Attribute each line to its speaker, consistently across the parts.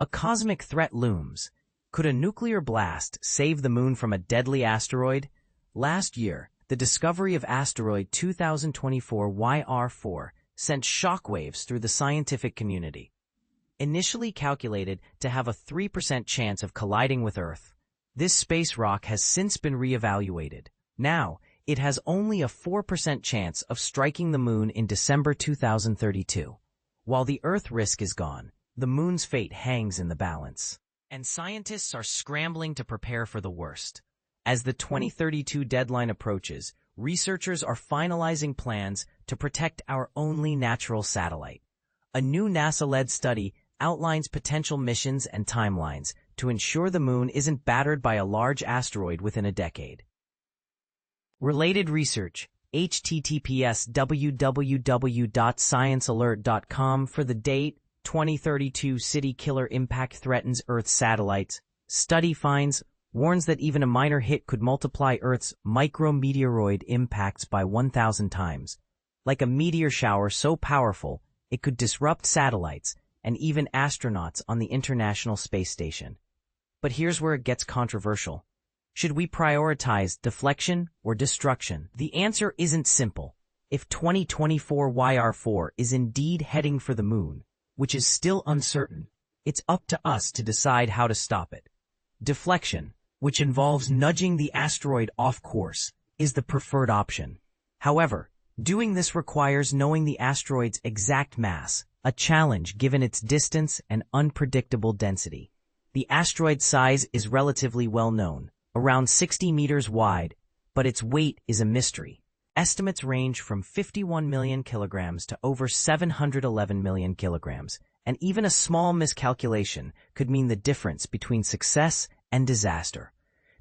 Speaker 1: A cosmic threat looms. Could a nuclear blast save the moon from a deadly asteroid? Last year, the discovery of asteroid 2024 YR4 sent shockwaves through the scientific community. Initially calculated to have a 3% chance of colliding with Earth, this space rock has since been re-evaluated. Now, it has only a 4% chance of striking the moon in December 2032. While the Earth risk is gone, the moon's fate hangs in the balance. And scientists are scrambling to prepare for the worst. As the 2032 deadline approaches, researchers are finalizing plans to protect our only natural satellite. A new NASA-led study outlines potential missions and timelines to ensure the moon isn't battered by a large asteroid within a decade. Related research: https://www.sciencealert.com for the date. 2032 city killer impact threatens Earth's satellites. Study finds warns that even a minor hit could multiply Earth's micrometeoroid impacts by 1,000 times. Like a meteor shower so powerful, it could disrupt satellites and even astronauts on the International Space Station. But here's where it gets controversial. Should we prioritize deflection or destruction? The answer isn't simple. If 2024 YR4 is indeed heading for the moon, which is still uncertain, it's up to us to decide how to stop it. Deflection, which involves nudging the asteroid off course, is the preferred option. However, doing this requires knowing the asteroid's exact mass, a challenge given its distance and unpredictable density. The asteroid's size is relatively well known, around 60 meters wide, but its weight is a mystery. Estimates range from 51 million kilograms to over 711 million kilograms, and even a small miscalculation could mean the difference between success and disaster.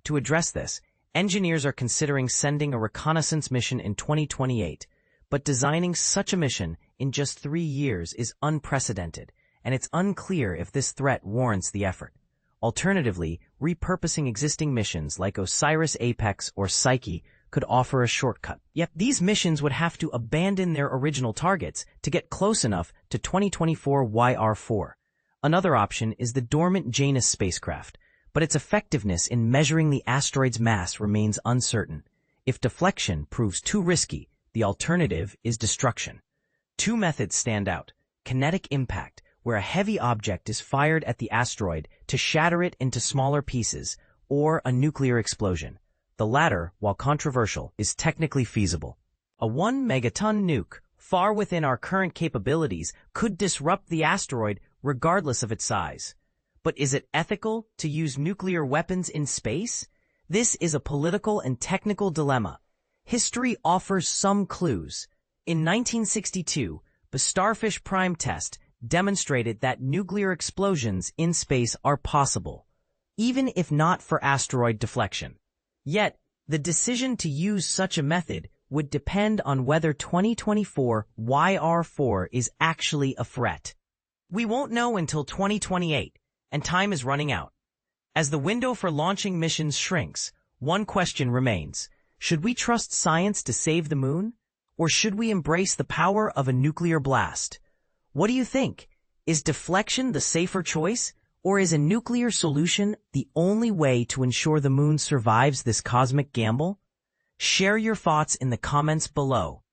Speaker 1: To address this, engineers are considering sending a reconnaissance mission in 2028, but designing such a mission in just 3 years is unprecedented, and it's unclear if this threat warrants the effort. Alternatively, repurposing existing missions like OSIRIS-APEX or Psyche could offer a shortcut. Yet these missions would have to abandon their original targets to get close enough to 2024 YR4. Another option is the dormant Janus spacecraft, but its effectiveness in measuring the asteroid's mass remains uncertain. If deflection proves too risky, the alternative is destruction. Two methods stand out: kinetic impact, where a heavy object is fired at the asteroid to shatter it into smaller pieces, or a nuclear explosion. The latter, while controversial, is technically feasible. A 1-megaton nuke, far within our current capabilities, could disrupt the asteroid regardless of its size. But is it ethical to use nuclear weapons in space? This is a political and technical dilemma. History offers some clues. In 1962, the Starfish Prime test demonstrated that nuclear explosions in space are possible, even if not for asteroid deflection. Yet, the decision to use such a method would depend on whether 2024 YR4 is actually a threat. We won't know until 2028, and time is running out. As the window for launching missions shrinks, one question remains: should we trust science to save the moon? Or should we embrace the power of a nuclear blast? What do you think? Is deflection the safer choice? Or is a nuclear solution the only way to ensure the moon survives this cosmic gamble? Share your thoughts in the comments below.